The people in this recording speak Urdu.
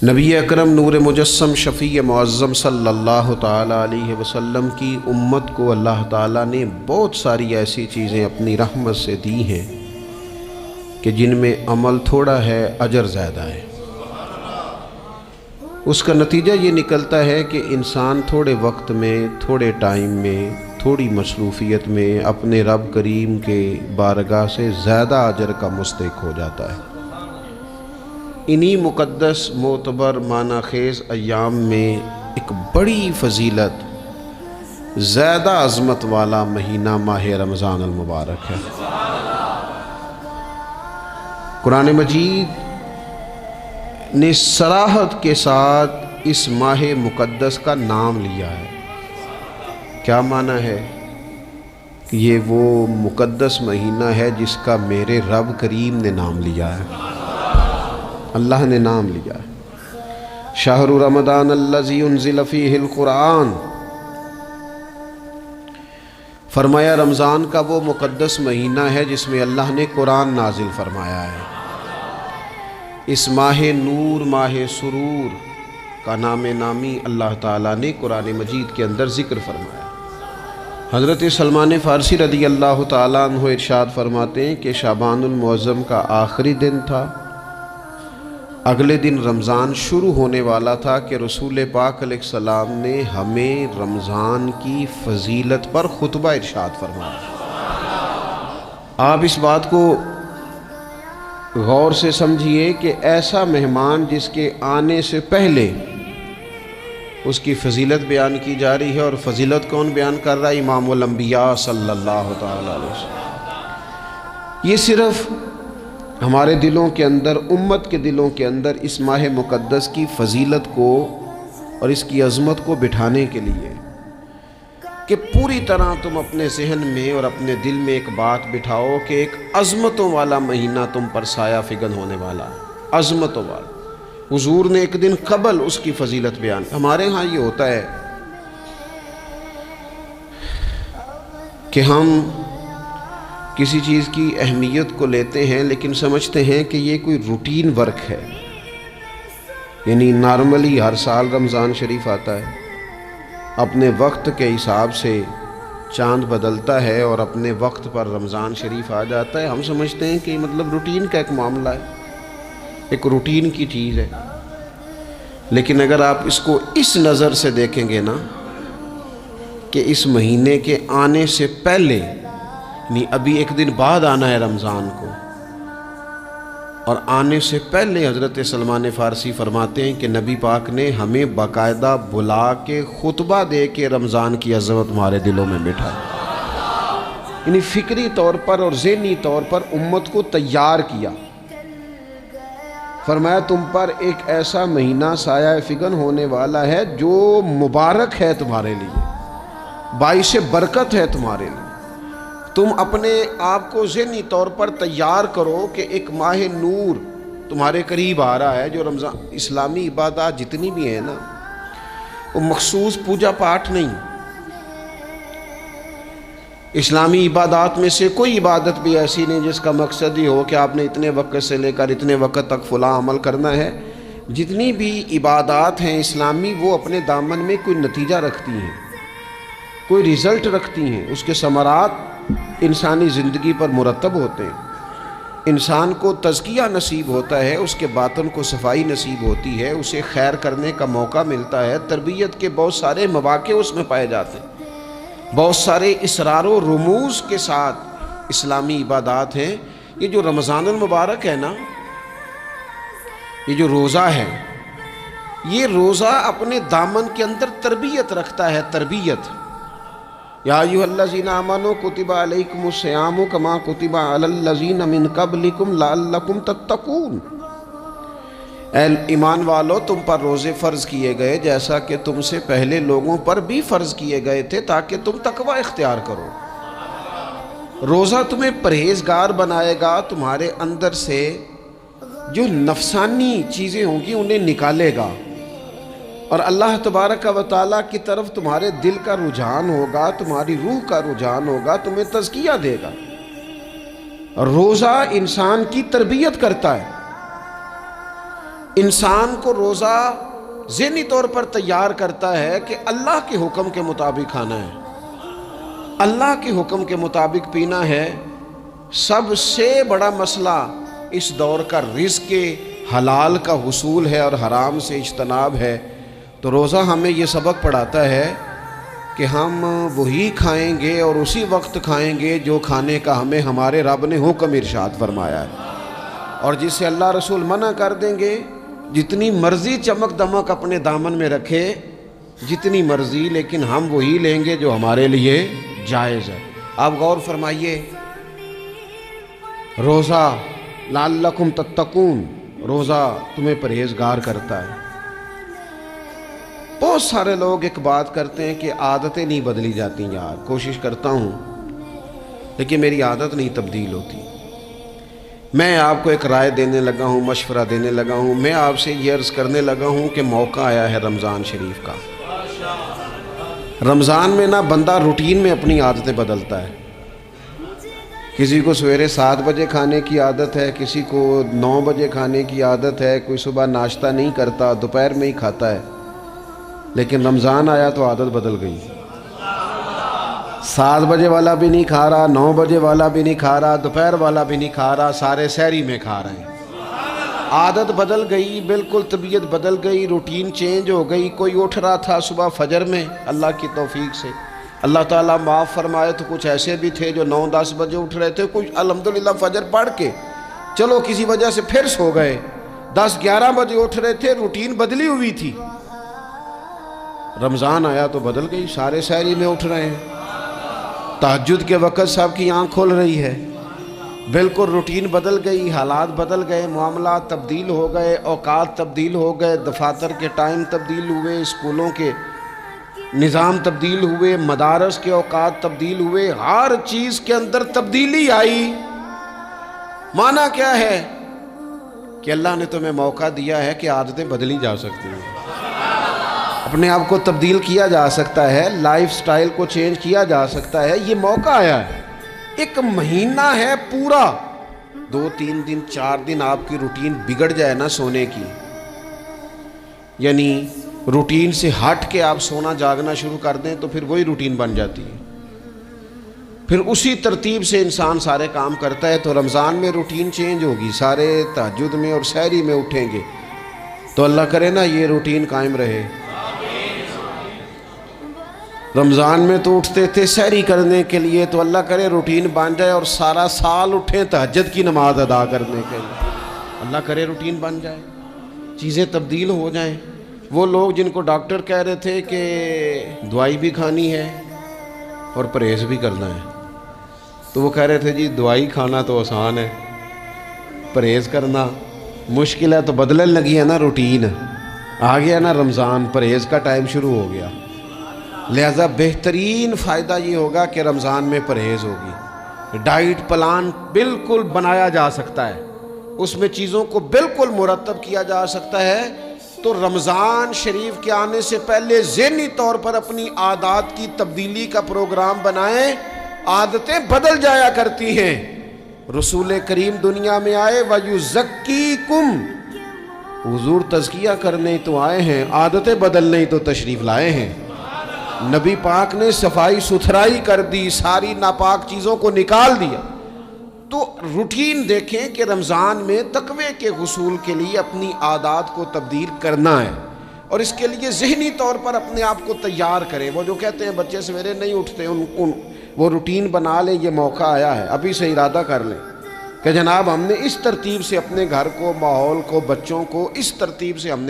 نبی اکرم نور مجسم شفیع معظم صلی اللہ تعالیٰ علیہ وسلم کی امت کو اللہ تعالیٰ نے بہت ساری ایسی چیزیں اپنی رحمت سے دی ہیں کہ جن میں عمل تھوڑا ہے اجر زیادہ ہے۔ اس کا نتیجہ یہ نکلتا ہے کہ انسان تھوڑے وقت میں، تھوڑے ٹائم میں، تھوڑی مصروفیت میں اپنے رب کریم کے بارگاہ سے زیادہ اجر کا مستحق ہو جاتا ہے۔ انہی مقدس معتبر معنی خیز ایام میں ایک بڑی فضیلت، زیادہ عظمت والا مہینہ ماہ رمضان المبارک ہے۔ قرآن مجید نے صراحت کے ساتھ اس ماہ مقدس کا نام لیا ہے۔ کیا معنی ہے؟ کہ یہ وہ مقدس مہینہ ہے جس کا میرے رب کریم نے نام لیا ہے، اللہ نے نام لیا ہے۔ شہر رمضان الذی انزل فیہ القرآن، فرمایا رمضان کا وہ مقدس مہینہ ہے جس میں اللہ نے قرآن نازل فرمایا ہے۔ اس ماہ نور، ماہ سرور کا نام نامی اللہ تعالیٰ نے قرآن مجید کے اندر ذکر فرمایا۔ حضرت سلمان فارسی رضی اللہ تعالیٰ عنہ ارشاد فرماتے ہیں کہ شعبان المعظم کا آخری دن تھا، اگلے دن رمضان شروع ہونے والا تھا کہ رسول پاک علیہ السلام نے ہمیں رمضان کی فضیلت پر خطبہ ارشاد فرمایا۔ آپ اس بات کو غور سے سمجھیے کہ ایسا مہمان جس کے آنے سے پہلے اس کی فضیلت بیان کی جا رہی ہے، اور فضیلت کون بیان کر رہا ہے؟ امام الانبیاء صلی اللہ تعالیٰ علیہ وسلم۔ یہ صرف ہمارے دلوں کے اندر، امت کے دلوں کے اندر اس ماہ مقدس کی فضیلت کو اور اس کی عظمت کو بٹھانے کے لیے کہ پوری طرح تم اپنے ذہن میں اور اپنے دل میں ایک بات بٹھاؤ کہ ایک عظمتوں والا مہینہ تم پر سایہ فگن ہونے والا ہے، عظمتوں والا۔ حضور نے ایک دن قبل اس کی فضیلت بیان۔ ہمارے ہاں یہ ہوتا ہے کہ ہم کسی چیز کی اہمیت کو لیتے ہیں لیکن سمجھتے ہیں کہ یہ کوئی روٹین ورک ہے، یعنی نارملی ہر سال رمضان شریف آتا ہے، اپنے وقت کے حساب سے چاند بدلتا ہے اور اپنے وقت پر رمضان شریف آ جاتا ہے۔ ہم سمجھتے ہیں کہ مطلب روٹین کا ایک معاملہ ہے، ایک روٹین کی چیز ہے۔ لیکن اگر آپ اس کو اس نظر سے دیکھیں گے نا کہ اس مہینے کے آنے سے پہلے، یعنی ابھی ایک دن بعد آنا ہے رمضان کو، اور آنے سے پہلے حضرت سلمان فارسی فرماتے ہیں کہ نبی پاک نے ہمیں باقاعدہ بلا کے خطبہ دے کے رمضان کی عظمت ہمارے دلوں میں بٹھا، یعنی فکری طور پر اور ذہنی طور پر امت کو تیار کیا۔ فرمایا تم پر ایک ایسا مہینہ سایہ فگن ہونے والا ہے جو مبارک ہے تمہارے لیے، باعث برکت ہے تمہارے لیے۔ تم اپنے آپ کو ذہنی طور پر تیار کرو کہ ایک ماہ نور تمہارے قریب آ رہا ہے۔ جو رمضان، اسلامی عبادات جتنی بھی ہیں نا، وہ مخصوص پوجا پاٹ نہیں۔ اسلامی عبادات میں سے کوئی عبادت بھی ایسی نہیں جس کا مقصد ہی ہو کہ آپ نے اتنے وقت سے لے کر اتنے وقت تک فلاں عمل کرنا ہے۔ جتنی بھی عبادات ہیں اسلامی، وہ اپنے دامن میں کوئی نتیجہ رکھتی ہیں، کوئی رزلٹ رکھتی ہیں، اس کے ثمرات انسانی زندگی پر مرتب ہوتے ہیں۔ انسان کو تزکیہ نصیب ہوتا ہے، اس کے باطن کو صفائی نصیب ہوتی ہے، اسے خیر کرنے کا موقع ملتا ہے، تربیت کے بہت سارے مواقع اس میں پائے جاتے ہیں۔ بہت سارے اسرار و رموز کے ساتھ اسلامی عبادات ہیں۔ یہ جو رمضان المبارک ہے نا، یہ جو روزہ ہے، یہ روزہ اپنے دامن کے اندر تربیت رکھتا ہے، تربیت۔ یا ایھا الذین آمنوا کتب علیکم الصیام کما کتب علی الذین من قبلکم لعلکم تتقون۔ اے ایمان والو، تم پر روزے فرض کیے گئے جیسا کہ تم سے پہلے لوگوں پر بھی فرض کیے گئے تھے تاکہ تم تقوی اختیار کرو۔ روزہ تمہیں پرہیزگار بنائے گا، تمہارے اندر سے جو نفسانی چیزیں ہوں گی انہیں نکالے گا، اور اللہ تبارک و تعالیٰ کی طرف تمہارے دل کا رجحان ہوگا، تمہاری روح کا رجحان ہوگا، تمہیں تزکیہ دے گا۔ روزہ انسان کی تربیت کرتا ہے۔ انسان کو روزہ ذہنی طور پر تیار کرتا ہے کہ اللہ کے حکم کے مطابق کھانا ہے، اللہ کے حکم کے مطابق پینا ہے۔ سب سے بڑا مسئلہ اس دور کا رزق حلال کا حصول ہے اور حرام سے اجتناب ہے۔ تو روزہ ہمیں یہ سبق پڑھاتا ہے کہ ہم وہی کھائیں گے اور اسی وقت کھائیں گے جو کھانے کا ہمیں ہمارے رب نے حکم ارشاد فرمایا ہے، اور جس سے اللہ رسول منع کر دیں گے جتنی مرضی چمک دمک اپنے دامن میں رکھے، جتنی مرضی، لیکن ہم وہی لیں گے جو ہمارے لیے جائز ہے۔ آپ غور فرمائیے، روزہ لعلکم تتقون، روزہ تمہیں پرہیزگار کرتا ہے۔ بہت سارے لوگ ایک بات کرتے ہیں کہ عادتیں نہیں بدلی جاتی، یار کوشش کرتا ہوں لیکن میری عادت نہیں تبدیل ہوتی۔ میں آپ کو ایک رائے دینے لگا ہوں، مشورہ دینے لگا ہوں، میں آپ سے یہ عرض کرنے لگا ہوں کہ موقع آیا ہے رمضان شریف کا۔ رمضان میں نہ بندہ روٹین میں اپنی عادتیں بدلتا ہے۔ کسی کو سویرے 7 بجے کھانے کی عادت ہے، کسی کو 9 بجے کھانے کی عادت ہے، کوئی صبح ناشتہ نہیں کرتا، دوپہر میں ہی کھاتا ہے۔ لیکن رمضان آیا تو عادت بدل گئی، 7 بجے والا بھی نہیں کھا رہا، 9 بجے والا بھی نہیں کھا رہا، دوپہر والا بھی نہیں کھا رہا، سارے سحری میں کھا رہے ہیں۔ عادت بدل گئی، بالکل طبیعت بدل گئی، روٹین چینج ہو گئی۔ کوئی اٹھ رہا تھا صبح فجر میں اللہ کی توفیق سے، اللہ تعالیٰ معاف فرمائے، تو کچھ ایسے بھی تھے جو 9-10 بجے اٹھ رہے تھے، کچھ الحمدللہ فجر پڑھ کے چلو کسی وجہ سے پھر سو گئے، 10-11 بجے اٹھ رہے تھے، روٹین بدلی ہوئی تھی۔ رمضان آیا تو بدل گئی، سارے سحری میں اٹھ رہے ہیں، تہجد کے وقت سب کی آنکھ کھل رہی ہے، بالکل روٹین بدل گئی، حالات بدل گئے، معاملات تبدیل ہو گئے، اوقات تبدیل ہو گئے، دفاتر کے ٹائم تبدیل ہوئے، اسکولوں کے نظام تبدیل ہوئے، مدارس کے اوقات تبدیل ہوئے، ہر چیز کے اندر تبدیلی آئی۔ معنی کیا ہے کہ اللہ نے تمہیں موقع دیا ہے کہ عادتیں بدلی جا سکتی ہیں، اپنے آپ کو تبدیل کیا جا سکتا ہے، لائف سٹائل کو چینج کیا جا سکتا ہے۔ یہ موقع آیا ہے، ایک مہینہ ہے پورا، 2-3 دن 4 دن آپ کی روٹین بگڑ جائے نا سونے کی، یعنی روٹین سے ہٹ کے آپ سونا جاگنا شروع کر دیں تو پھر وہی روٹین بن جاتی ہے، پھر اسی ترتیب سے انسان سارے کام کرتا ہے۔ تو رمضان میں روٹین چینج ہوگی، سارے تہجد میں اور سحری میں اٹھیں گے، تو اللہ کرے نا یہ روٹین قائم رہے۔ رمضان میں تو اٹھتے تھے سحری کرنے کے لیے، تو اللہ کرے روٹین بن جائے اور سارا سال اٹھیں تہجد کی نماز ادا کرنے کے لیے، اللہ کرے روٹین بن جائے، چیزیں تبدیل ہو جائیں۔ وہ لوگ جن کو ڈاکٹر کہہ رہے تھے کہ دوائی بھی کھانی ہے اور پرہیز بھی کرنا ہے، تو وہ کہہ رہے تھے جی دوائی کھانا تو آسان ہے، پرہیز کرنا مشکل ہے، تو بدلنے لگی ہے نا روٹین، آ گیا نا رمضان، پرہیز کا ٹائم شروع ہو گیا۔ لہذا بہترین فائدہ یہ ہوگا کہ رمضان میں پرہیز ہوگی، ڈائٹ پلان بالکل بنایا جا سکتا ہے، اس میں چیزوں کو بالکل مرتب کیا جا سکتا ہے۔ تو رمضان شریف کے آنے سے پہلے ذہنی طور پر اپنی عادات کی تبدیلی کا پروگرام بنائیں، عادتیں بدل جایا کرتی ہیں۔ رسول کریم دنیا میں آئے وَيُزَكِّيكُمْ، حضور تزکیہ کرنے تو آئے ہیں، عادتیں بدلنے تو تشریف لائے ہیں۔ نبی پاک نے صفائی ستھرائی کر دی، ساری ناپاک چیزوں کو نکال دیا۔ تو روٹین دیکھیں کہ رمضان میں تقوی کے حصول کے لیے اپنی عادات کو تبدیل کرنا ہے، اور اس کے لیے ذہنی طور پر اپنے آپ کو تیار کریں۔ وہ جو کہتے ہیں بچے سویرے نہیں اٹھتے، وہ روٹین بنا لیں، یہ موقع آیا ہے، ابھی سے ارادہ کر لیں کہ جناب ہم نے اس ترتیب سے اپنے گھر کو، ماحول کو، بچوں کو اس ترتیب سے ہم نے